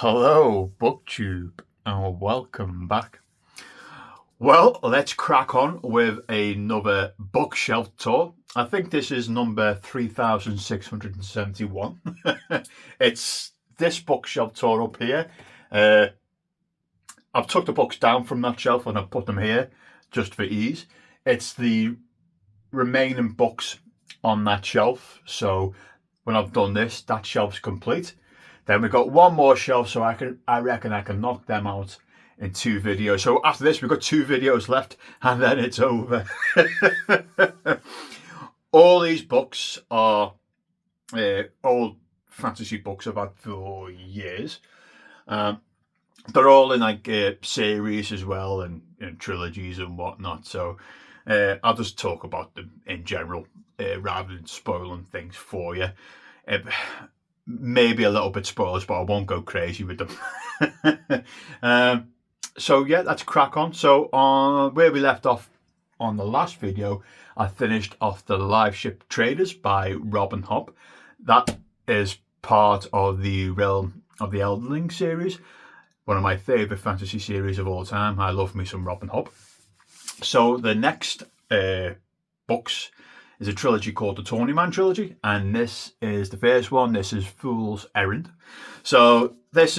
Hello, BookTube, and welcome back. Well, let's crack on with another bookshelf tour. I think this is number 3671. It's this bookshelf tour up here. I've took the books down from that shelf and I've put them here just for ease. It's the remaining books on that shelf. So when I've done this, that shelf's complete. Then we've got one more shelf, so I reckon I can knock them out in 2 videos. So after this, we've got 2 videos left, and then it's over. All these books are old fantasy books I've had for years. They're all in like series as well, and trilogies and whatnot. So I'll just talk about them in general rather than spoiling things for you. Maybe a little bit spoilers, but I won't go crazy with them. So yeah, let's crack on. So on where we left off on the last video, I finished off The Live Ship Traders by Robin Hobb. That is part of the Realm of the Elderling series, one of my favourite fantasy series of all time. I love me some Robin Hobb. So the next books is a trilogy called the Tourneyman trilogy, and this is the first one. This is Fool's Errand. So this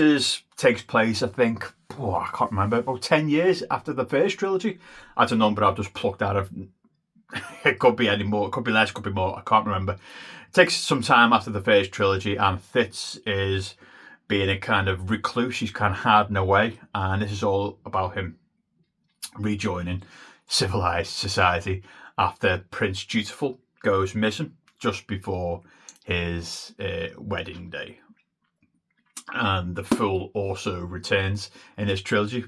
takes place, I think, I can't remember, about 10 years after the first trilogy. That's a number I've just plucked out of. It could be any more, it could be less, it could be more. I can't remember. It takes some time after the first trilogy, and Fitz is being a kind of recluse. He's kind of hiding away, and this is all about him rejoining civilized society after Prince Dutiful goes missing just before his wedding day. And the Fool also returns in this trilogy.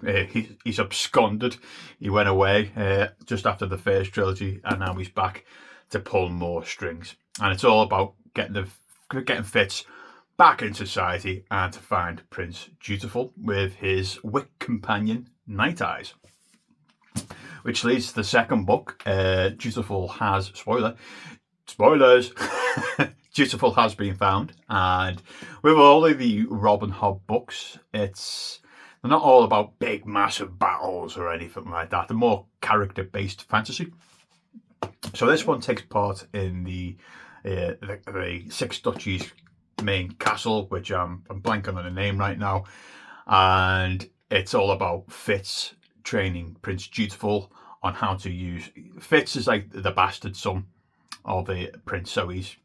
He's absconded. He went away just after the first trilogy, and now he's back to pull more strings. And it's all about getting Fitz back in society and to find Prince Dutiful with his wit companion Night Eyes. Which leads to the second book. Dutiful has, spoilers, Dutiful has been found. And with all of the Robin Hobb books, they're not all about big, massive battles or anything like that. They're more character-based fantasy. So this one takes part in the Six Duchies main castle, which I'm blanking on the name right now. And it's all about Fitz training Prince Dutiful on how to use. Fitz is like the bastard son of a prince, so he's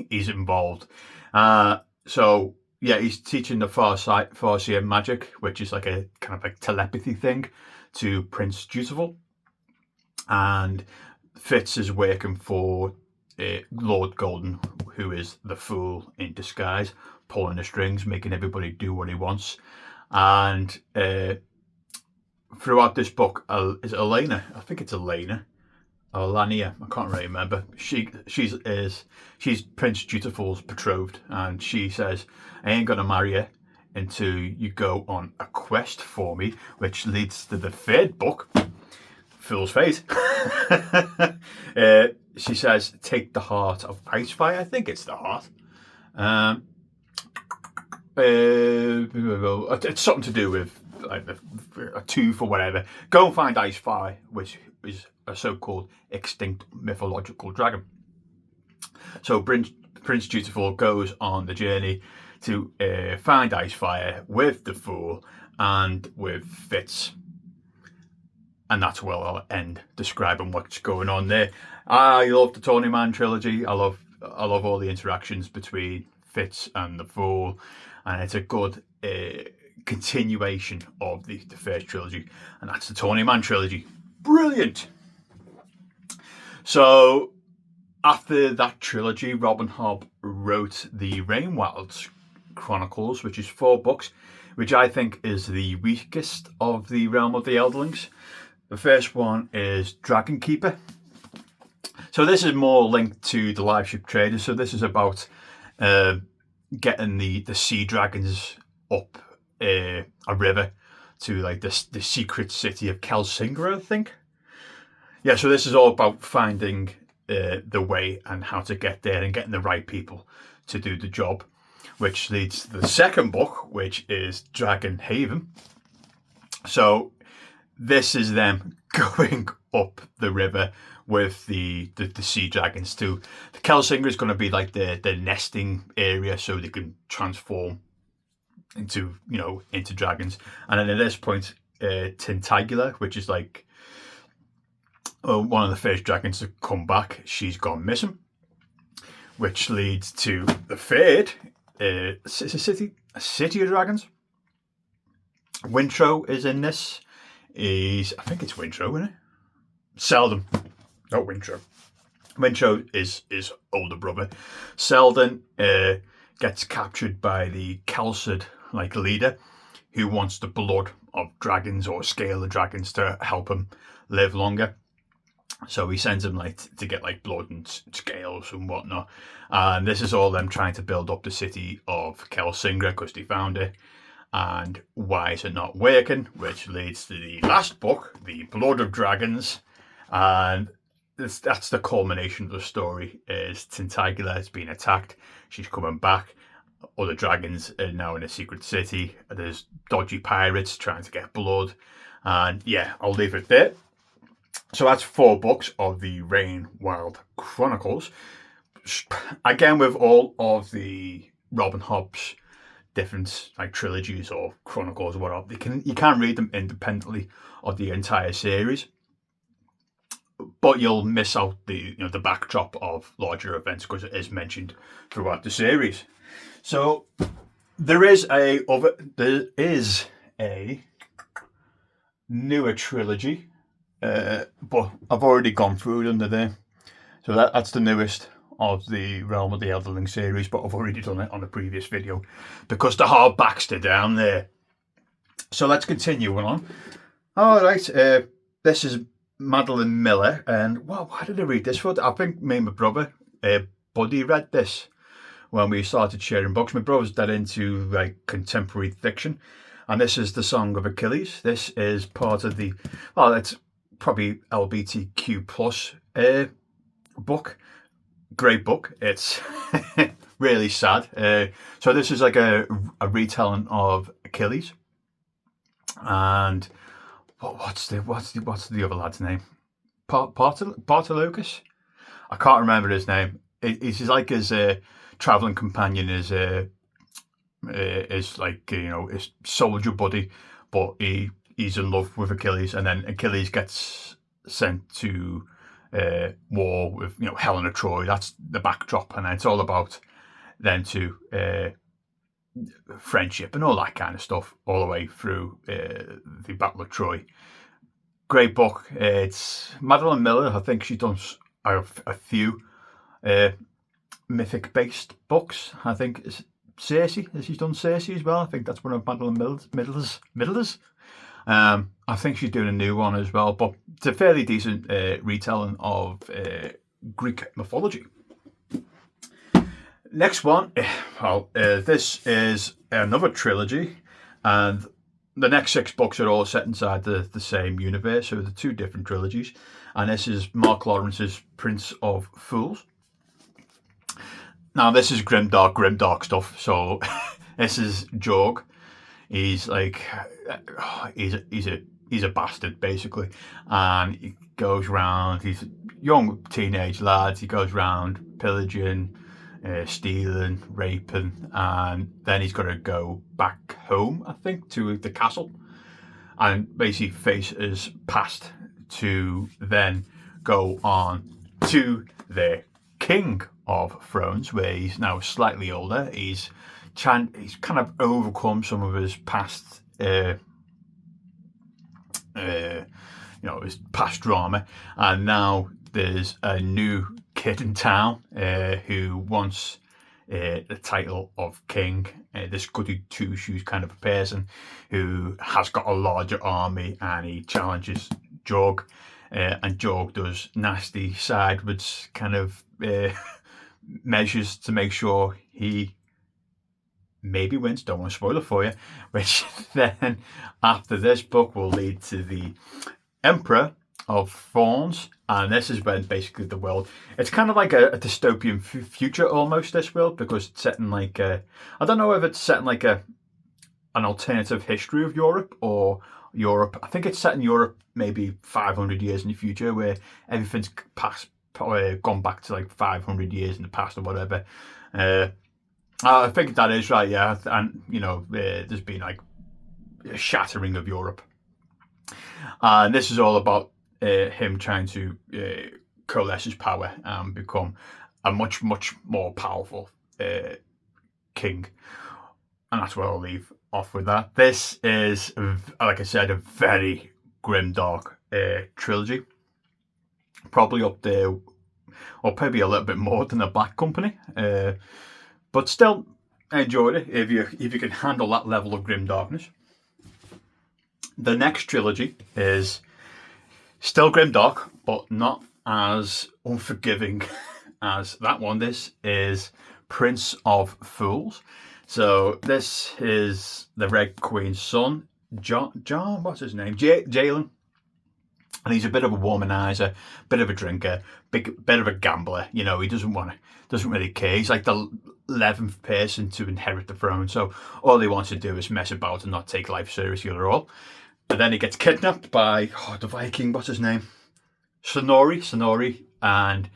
involved. So yeah, he's teaching the Farseer magic, which is like a kind of like telepathy thing, to Prince Dutiful. And Fitz is working for Lord Golden, who is the Fool in disguise, pulling the strings, making everybody do what he wants. And throughout this book, is Elena? I think it's Elena. Or Lania, I can't really remember. She's Prince Dutiful's betrothed, and she says, "I ain't gonna marry you until you go on a quest for me," which leads to the third book, Fool's Fate. She says, "Take the heart of Icefire." I think it's the heart. It's something to do with like a tooth or whatever. Go and find Icefire, which is a so-called extinct mythological dragon. So Prince Dutiful goes on the journey to find Icefire with the Fool and with Fitz. And that's where I'll end describing what's going on there. I love the Tourneyman trilogy. I love all the interactions between Fitz and the Fool, and it's a good continuation of the first trilogy, and that's the Tourneyman trilogy. Brilliant. So after that trilogy, Robin Hobb wrote the Rainwilds Chronicles, which is 4 books, which I think is the weakest of the Realm of the Elderlings. The first one is Dragon Keeper. So this is more linked to the Live Ship Traders. So this is about getting the sea dragons up a river to like the secret city of Kelsingra, I think. Yeah, so this is all about finding the way and how to get there and getting the right people to do the job. which leads to the second book, which is Dragon Haven. So this is them going up the river with the sea dragons too. The Kelsinger is going to be like the nesting area, so they can transform into into dragons. And then at this point, Tintagula, which is like one of the first dragons to come back, she's gone missing, which leads to the third City of Dragons. Wintro is in this. I think it's Wintro, isn't it? Selden, not Wintro. Wintro is his older brother. Selden gets captured by the Kelsid leader, who wants the blood of dragons or scale of dragons to help him live longer. So he sends him to get blood and scales and whatnot. And this is all them trying to build up the city of Kelsinger because they found it. And why is it not working? Which leads to the last book, The Blood of Dragons. And that's the culmination of the story. Is Tintagula has been attacked. She's coming back. Other dragons are now in a secret city. There's dodgy pirates trying to get blood. And yeah, I'll leave it there. So that's 4 books of the Rainwild Chronicles. Again, with all of the Robin Hobb's different trilogies or chronicles or whatever, you can read them independently of the entire series, but you'll miss out the the backdrop of larger events because it is mentioned throughout the series. So there is a newer trilogy, but I've already gone through them there. So that's the newest of the Realm of the Elderling series, but I've already done it on a previous video because the hardbacks are down there. So let's continue on. All right, this is Madeline Miller, and why did I read this for? I think me and my brother, Buddy, read this when we started sharing books. My brother's dead into contemporary fiction, and this is The Song of Achilles. This is part of the, it's probably LGBTQ plus book. Great book. It's really sad. So this is a retelling of Achilles, and what's the other lad's name? Partolocus. I can't remember his name. He's his traveling companion is his soldier buddy, but he's in love with Achilles, and then Achilles gets sent to war with Helen of Troy. That's the backdrop, and it's all about them two friendship and all that kind of stuff all the way through the Battle of Troy. Great book. It's Madeline Miller. I think she's done a few mythic based books. I think it's Circe. She's done Circe as well. I think that's one of Madeline Miller's. I think she's doing a new one as well, but it's a fairly decent retelling of Greek mythology. Next one, this is another trilogy, and the next 6 books are all set inside the same universe, so the 2 different trilogies, and this is Mark Lawrence's Prince of Fools. Now this is grimdark stuff, so this is Jorg. He's he's a bastard basically, and he goes round. He's a young teenage lad. He goes round pillaging, stealing, raping, and then he's got to go back home, I think, to the castle, and basically face his past to then go on to the King of Thrones, where he's now slightly older. He's kind of overcome some of his past, his past drama, and now there's a new kid in town who wants the title of king. This goody two shoes kind of a person who has got a larger army, and he challenges Jorg, and Jorg does nasty sideways kind of measures to make sure he maybe wins. Don't want to spoil it for you. Which then, after this book, will lead to the Emperor of Thorns, and this is when basically the world, it's kind of like a dystopian future almost, this world, because it's set in like I don't know if it's set in like an alternative history of Europe or Europe. I think it's set in Europe maybe 500 years in the future, where everything's gone back to like 500 years in the past or whatever. I think that is right, yeah. And there's been like a shattering of Europe, and this is all about him trying to coalesce his power and become a much more powerful king. And that's where I'll leave off with that. This is, like I said, a very grimdark trilogy. Probably up there, or maybe a little bit more than The Black Company. But still, I enjoyed it if you can handle that level of grimdarkness. The next trilogy is still grimdark, but not as unforgiving as that one. This is Prince of Fools. So this is the Red Queen's son, John. What's his name? Jalen. And he's a bit of a womanizer, bit of a drinker, bit of a gambler. He doesn't really care. He's like the 11th person to inherit the throne. So all he wants to do is mess about and not take life seriously at all. But then he gets kidnapped by the Viking. What's his name? Snorri, and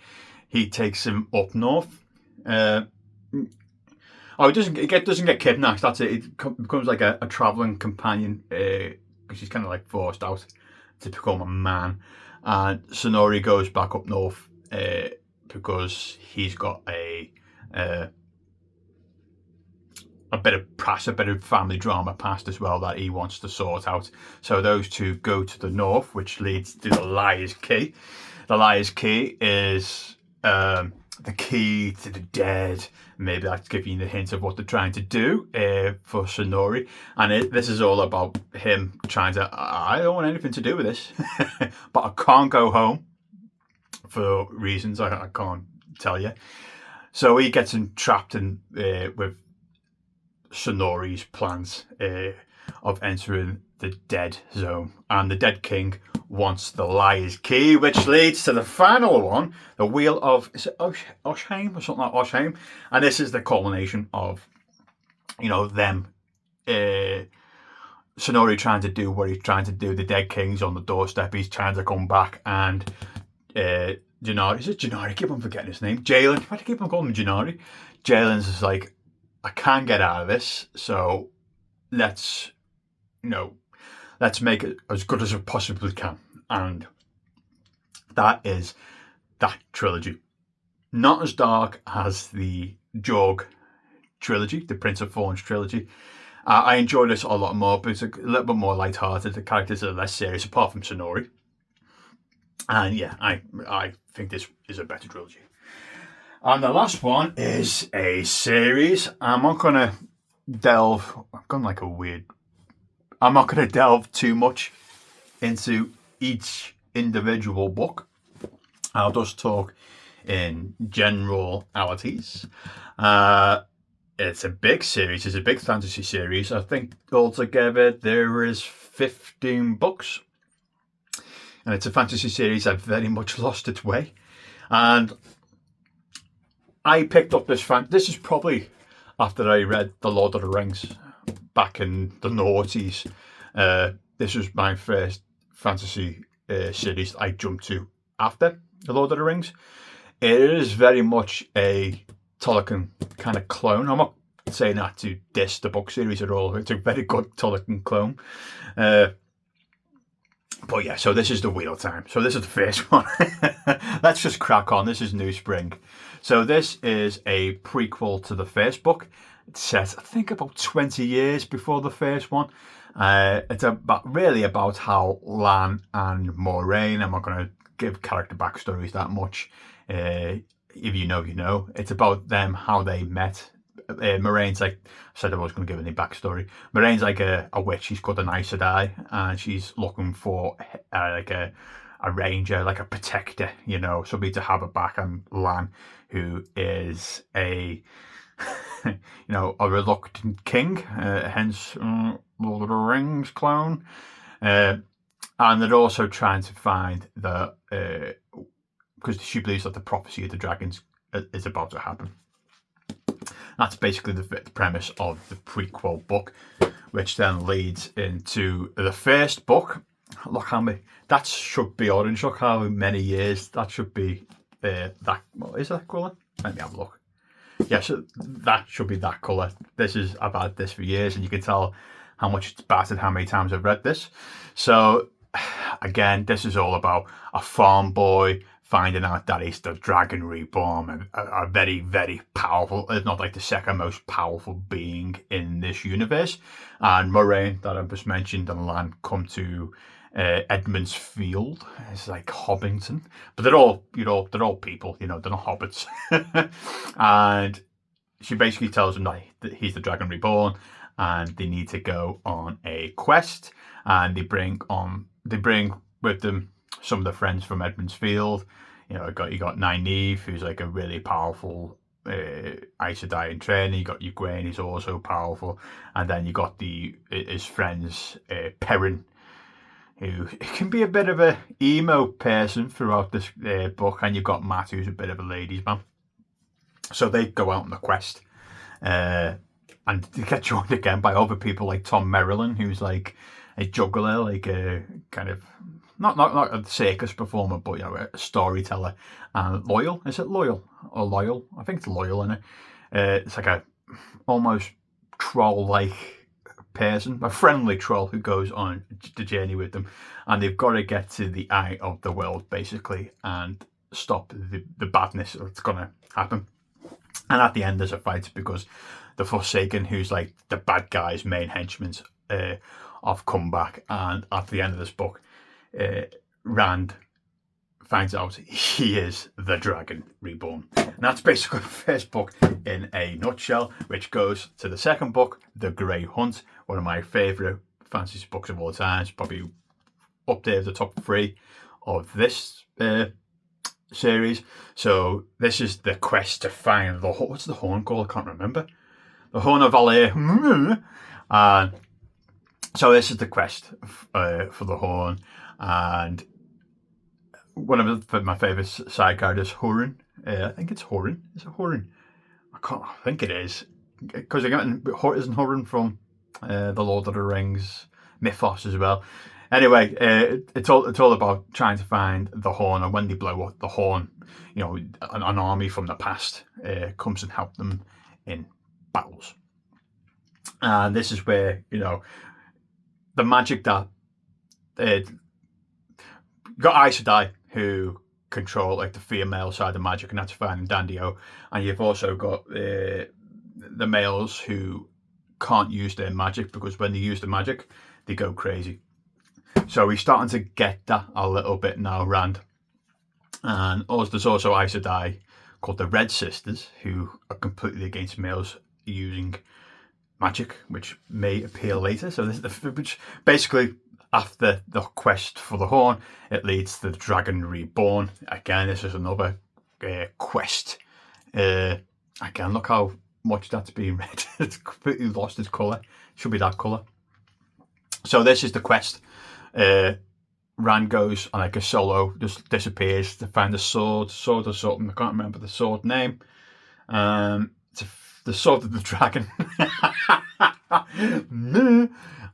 he takes him up north. He doesn't get kidnapped. That's it. He becomes like a traveling companion because he's kind of like forced out to become a man. And Snorri goes back up north because he's got a bit of family drama past as well that he wants to sort out. So those two go to the north, which leads to the Liar's Key. The Liar's Key is the key to the dead. Maybe that's giving you the hint of what they're trying to do for Snorri. And this is all about him trying to, I don't want anything to do with this, but I can't go home for reasons I can't tell you. So he gets entrapped in with Snorri's plans of entering the dead zone. And the dead king wants the Liar's Key, which leads to the final one, the Wheel of, is it Oshheim or something like Oshheim? And this is the culmination of, them, Snorri trying to do what he's trying to do. The dead king's on the doorstep. He's trying to come back, and Janari, is it Janari? I keep on forgetting his name. Jalen. Why do I keep on calling him Janari? Jalen's is like, I can't get out of this, so let's make it as good as we possibly can. And that is that trilogy. Not as dark as the Jorg trilogy, the Prince of Thorns trilogy. I enjoy this a lot more, but it's a little bit more lighthearted. The characters are less serious, apart from Snorri. And yeah, I think this is a better trilogy. And the last one is a series. I'm not going to delve too much into each individual book. I'll just talk in generalities. It's a big series. It's a big fantasy series. I think altogether there is 15 books. And it's a fantasy series that very much lost its way. And I picked up this this is probably after I read The Lord of the Rings back in the noughties. This was my first fantasy series I jumped to after The Lord of the Rings. It is very much a Tolkien kind of clone. I'm not saying that to diss the book series at all. It's a very good Tolkien clone. But yeah, so this is the wheel time. So this is the first one. Let's just crack on. This is New Spring. So this is a prequel to the first book. It's set, I think, about 20 years before the first one. It's really about how Lan and Moiraine, I'm not going to give character backstories that much. If you know, you know. It's about them, how they met. Moraine's like, I said I was going to give any backstory. Moraine's like a witch. She's called an Aes Sedai, and she's looking for like a ranger, like a protector, somebody to have her back. And Lan, who is a a reluctant king, hence Lord of the Rings clone. And they're also trying to find the because she believes that the prophecy of the dragons is about to happen. That's basically the premise of the prequel book, which then leads into the first book. Look how many, that should be orange. Look how many years that should be. That, what is that colour? Let me have a look. Yes, that should be that colour. I've had this for years, and you can tell how much it's battered, how many times I've read this. So again, this is all about a farm boy finding out that he's the Dragon Reborn, a very, very powerful, if not like the second most powerful being in this universe. And Moiraine, that I just mentioned, and Lan come to Edmund's Field. It's like Hobbiton, but they're all people, they're not hobbits. And she basically tells him that he's the Dragon Reborn, and they need to go on a quest. And they bring with them some of the friends from Edmund's Field. You got Nynaeve, who's like a really powerful Aes Sedai in training. You got Egwene, who's also powerful, and then you got his friends Perrin, who can be a bit of a emo person throughout this book, and you've got Mat, who's a bit of a ladies' man. So they go out on the quest, and they get joined again by other people like Tom Merrilin, who's like a juggler, like a kind of not a circus performer, but a storyteller. And Loyal, is it Loyal or Loyal? I think it's Loyal, isn't it? It's like a almost troll-like person, a friendly troll who goes on the journey with them, and they've got to get to the eye of the world basically and stop the badness that's going to happen. And at the end there's a fight because the Forsaken, who's like the bad guy's main henchmen, have come back. And at the end of this book, Rand finds out he is the Dragon Reborn. And that's basically the first book in a nutshell, which goes to the second book, The Grey Hunt, one of my favourite fantasy books of all time. It's probably up there the top 3 of this series. So this is the quest to find what's the horn called? I can't remember. The Horn of Valere. So this is the quest for the horn, and one of my favourite side characters, Hurin. I think it's Hurin. Is it Hurin? I think it is, because isn't Hurin from the Lord of the Rings mythos as well? Anyway, it's all about trying to find the horn, and when they blow up the horn, an army from the past comes and help them in battles. And this is where the magic that got Aes Sedai, who control like the female side of magic, and that's fine in Dandio. And you've also got the males who can't use their magic, because when they use the magic, they go crazy. So he's starting to get that a little bit now, Rand. And there's also Aes Sedai called the Red Sisters, who are completely against males using magic, which may appear later. So this is which basically, after the quest for the horn, it leads to the Dragon Reborn. Again, this is another quest. Again, look how much that's being read. It's completely lost its colour. It should be that colour. So this is the quest. Rand goes on like a solo, just disappears to find a sword or something. I can't remember the sword name. The Sword of the Dragon.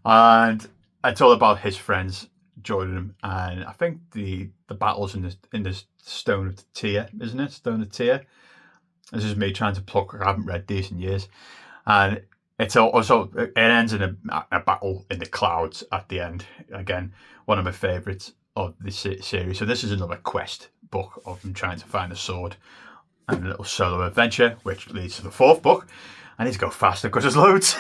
And it's all about his friends joining him. And I think the battle's in the Stone of Tear, isn't it? Stone of Tear. This is me trying to pluck. I haven't read these in years. And it ends in a battle in the clouds at the end. Again, one of my favourites of this series. So this is another quest book of him trying to find a sword, and a little solo adventure, which leads to the fourth book. I need to go faster because there's loads.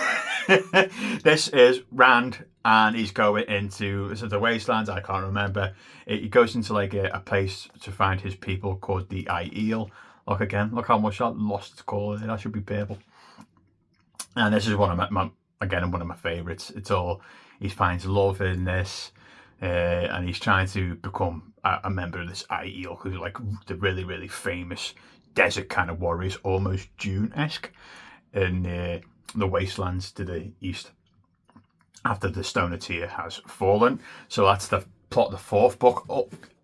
This is Rand, and he's going into the Wastelands. I can't remember. He goes into like a place to find his people called the Aiel. Look how much that lost its colour. That should be purple. And this is one of my favourites. He finds love in this, and he's trying to become a member of this Aiel, who's like the really, really famous desert kind of warriors, almost Dune-esque, in the Wastelands to the east, after the Stone of Tear has fallen. So that's the plot of the fourth book.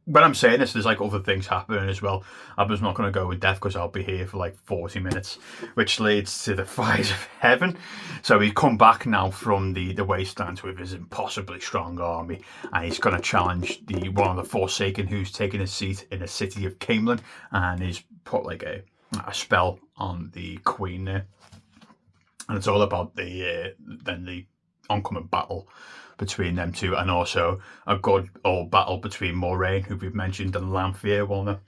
When I'm saying this, there's like other things happening as well. I'm just not going to go in depth because I'll be here for like 40 minutes, which leads to the Fires of Heaven. So he's come back now from the Wastelands with his impossibly strong army, and he's going to challenge one of the Forsaken who's taken his seat in the city of Camelin, and he's put like a spell on the Queen there. And it's all about the oncoming battle between them two, and also a good old battle between Moiraine, who we've mentioned, and Lanfear, one of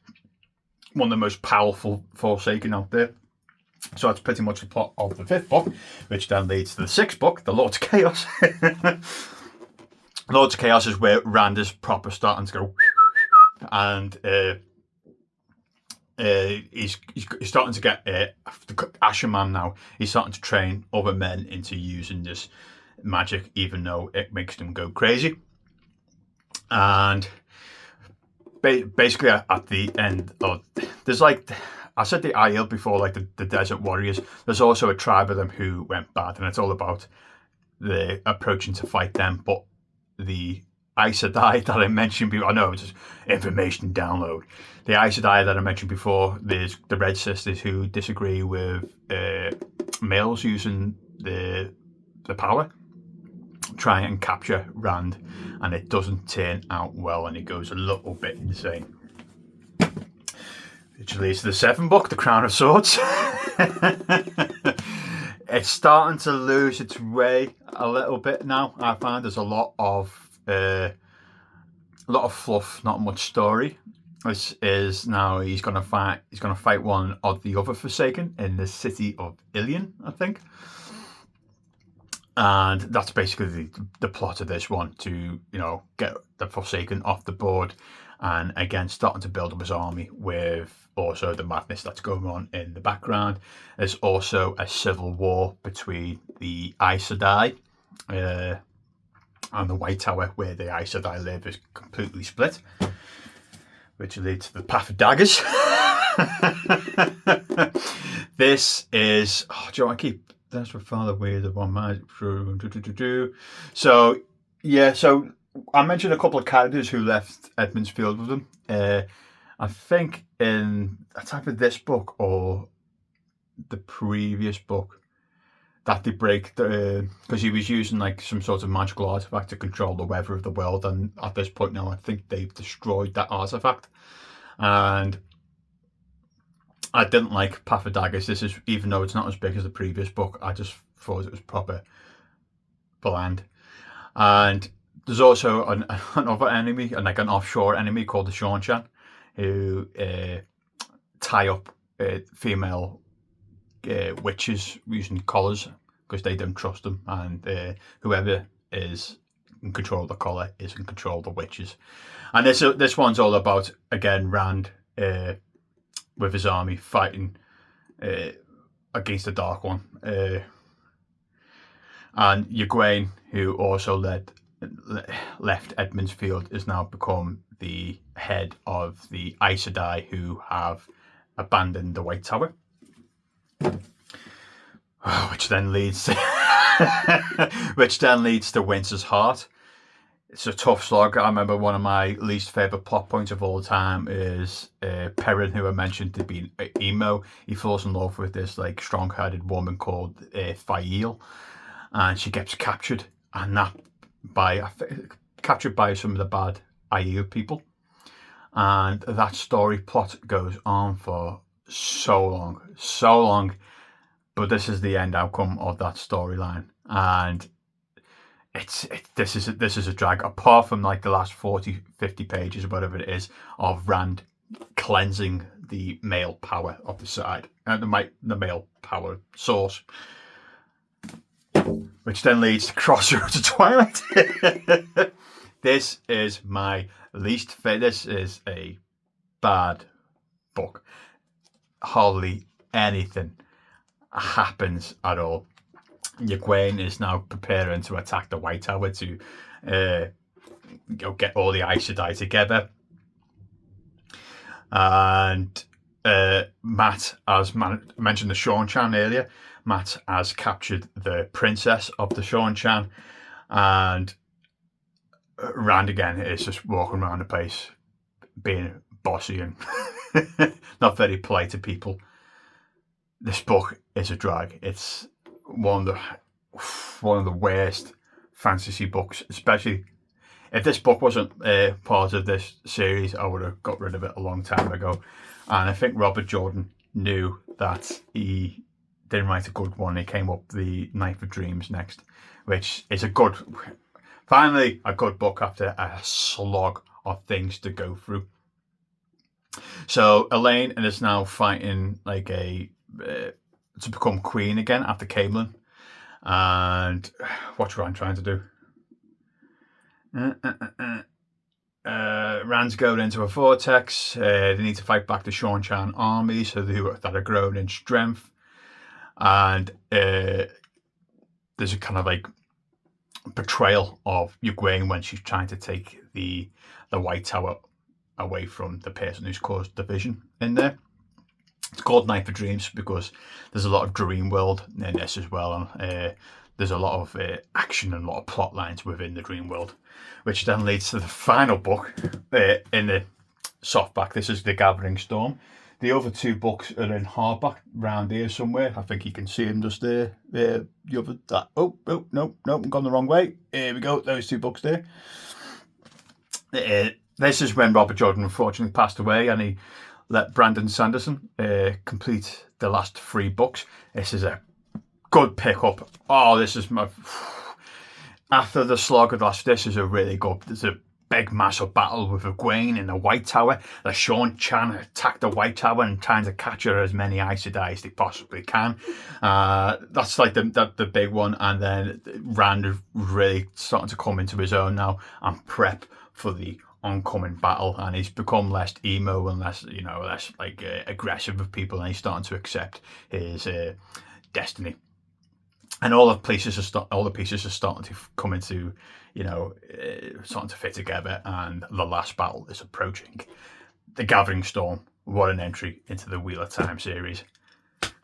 the most powerful Forsaken out there. So that's pretty much the plot of the fifth book, which then leads to the sixth book, The Lords of Chaos. Lords of Chaos is where Rand is proper starting to go, and he's starting to get Asherman now. He's starting to train other men into using this magic, even though it makes them go crazy. And basically at the end of, there's like, I said the Aiel before, like the Desert Warriors. There's also a tribe of them who went bad, and it's all about the approaching to fight them. But the Aes Sedai that I mentioned before, I know it's just information download. The Aes Sedai that I mentioned before, there's the Red Sisters who disagree with males using the power, try and capture Rand, and it doesn't turn out well, and he goes a little bit insane. Which leads to the seventh book, The Crown of Swords. It's starting to lose its way a little bit now. I find there's a lot of fluff, not much story. This is now he's gonna fight one of the other Forsaken in the city of Ilion, I think. And that's basically the plot of this one, to get the Forsaken off the board, and again starting to build up his army with also the madness that's going on in the background. There's also a civil war between the Aes Sedai and the White Tower, where the Aes Sedai live, is completely split, which leads to the Path of Daggers. This is, do you know what I keep? That's for Father Weird, the one magic through. So I mentioned a couple of characters who left Edmund's Field with them. I think in either this book or the previous book that they break because he was using like some sort of magical artifact to control the weather of the world, and at this point now I think they've destroyed that artifact. And I didn't like Path of Daggers. This is, even though it's not as big as the previous book, I just thought it was proper bland. And there's also another enemy, and like an offshore enemy called the Seanchan, who tie up female witches using collars because they don't trust them, and whoever is in control of the collar is in control of the witches. And this one's all about, again, Rand with his army fighting against the Dark One. And Egwene, who also left Edmund's Field, is now become the head of the Aes Sedai who have abandoned the White Tower. Which then leads to Winter's Heart. It's a tough slog. I remember one of my least favourite plot points of all time is Perrin, who I mentioned to be emo. He falls in love with this like strong-headed woman called Faile, and she gets captured, and captured by some of the bad Aiel people. And that story plot goes on for so long. But this is the end outcome of that storyline, and this is a drag, apart from like the last 40-50 pages or whatever it is of Rand cleansing the male power of the side, the male power source, which then leads to Crossroads of Twilight. This is my least favorite. This is a bad book. Hardly anything happens at all. Egwene is now preparing to attack the White Tower to get all the Aes Sedai together. And Mat, as mentioned the Seanchan earlier, Mat has captured the princess of the Seanchan, and Rand again is just walking around the place being bossy and not very polite to people. This book is a drag. It's one of the worst fantasy books, especially if this book wasn't part of this series. I would have got rid of it a long time ago. And I think Robert Jordan knew that he didn't write a good one. He came up with the Knife of Dreams next, which is finally a good book after a slog of things to go through. So Elaine is now fighting like to become queen again after Caemlyn. And what's Rand trying to do? Rand's going into a vortex. They need to fight back the Seanchan army, so that are growing in strength. And there's a kind of like betrayal of Egwene when she's trying to take the White Tower away from the person who's caused division in there. It's called Knife of Dreams because there's a lot of dream world in this as well, and there's a lot of action and a lot of plot lines within the dream world, which then leads to the final book in the softback. This is The Gathering Storm. The other two books are in hardback round here somewhere. I think you can see them just there. Oh, no, I've gone the wrong way. Here we go, those two books there. This is when Robert Jordan unfortunately passed away, and he let Brandon Sanderson complete the last 3 books. This is a good pickup. Oh, this is after the slog of last. This is a really good. There's a big massive battle with Egwene in the White Tower. The Seanchan attack the White Tower and trying to capture as many Aes Sedai as they possibly can. That's like the big one, and then Rand is really starting to come into his own now and prep for the oncoming battle, and he's become less emo and less like aggressive with people, and he's starting to accept his destiny. And all the pieces are starting to come into, starting to fit together, and the last battle is approaching. The Gathering Storm. What an entry into the Wheel of Time series.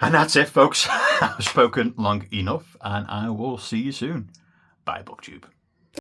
And that's it, folks. I've spoken long enough, and I will see you soon. Bye, BookTube.